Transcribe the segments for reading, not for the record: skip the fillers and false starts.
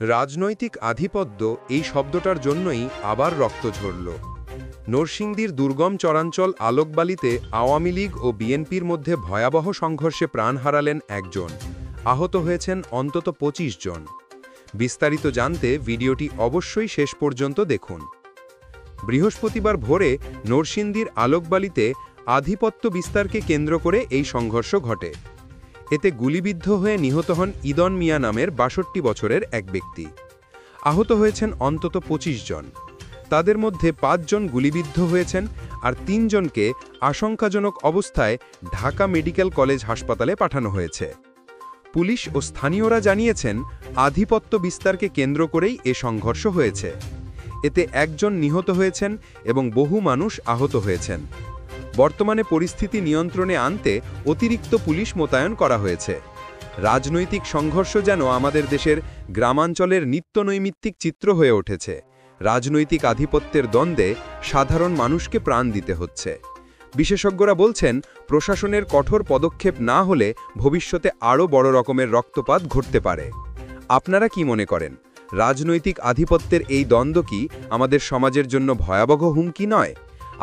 রাজনৈতিক আধিপত্য এই শব্দটার জন্যই আবার রক্ত ঝরল। নরসিংদীর দুর্গম চরাঞ্চল আলোকবালিতে আওয়ামী লীগ ও বিএনপির মধ্যে ভয়াবহ সংঘর্ষে প্রাণ হারালেন একজন, আহত হয়েছেন অন্তত ২৫ জন। বিস্তারিত জানতে ভিডিওটি অবশ্যই শেষ পর্যন্ত দেখুন। বৃহস্পতিবার ভোরে নরসিংদীর আলোকবালিতে আধিপত্য বিস্তারকে কেন্দ্র করে এই সংঘর্ষ ঘটে। এতে গুলিবিদ্ধ হয়ে নিহত হন ইদন মিয়া নামের ৬২ বছরের এক ব্যক্তি। আহত হয়েছেন অন্তত ২৫ জন। তাদের মধ্যে ৫ জন গুলিবিদ্ধ হয়েছেন আর ৩ জনকে আশঙ্কাজনক অবস্থায় ঢাকা মেডিকেল কলেজ হাসপাতালে পাঠানো হয়েছে। পুলিশ ও স্থানীয়রা জানিয়েছেন, আধিপত্য বিস্তারকে কেন্দ্র করেই এ সংঘর্ষ হয়েছে। এতে একজন নিহত হয়েছেন এবং বহু মানুষ আহত হয়েছেন। বর্তমানে পরিস্থিতি নিয়ন্ত্রণে আনতে অতিরিক্ত পুলিশ মোতায়েন করা হয়েছে। রাজনৈতিক সংঘর্ষ যেন আমাদের দেশের গ্রামাঞ্চলের নিত্যনৈমিত্তিক চিত্র হয়ে উঠেছে। রাজনৈতিক আধিপত্যের দ্বন্দ্বে সাধারণ মানুষকে প্রাণ দিতে হচ্ছে। বিশেষজ্ঞরা বলছেন, প্রশাসনের কঠোর পদক্ষেপ না হলে ভবিষ্যতে আরও বড় রকমের রক্তপাত ঘটতে পারে। আপনারা কি মনে করেন, রাজনৈতিক আধিপত্যের এই দ্বন্দ্ব কি আমাদের সমাজের জন্য ভয়াবহ হুমকি নয়?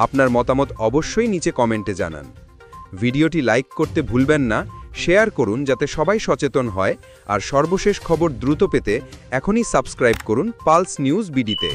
আপনার মতামত অবশ্যই নিচে কমেন্টে জানান। ভিডিওটি লাইক করতে ভুলবেন না, শেয়ার করুন যাতে সবাই সচেতন হয়, আর সর্বশেষ খবর দ্রুত পেতে এখনই সাবস্ক্রাইব করুন পালস নিউজ বিডিতে।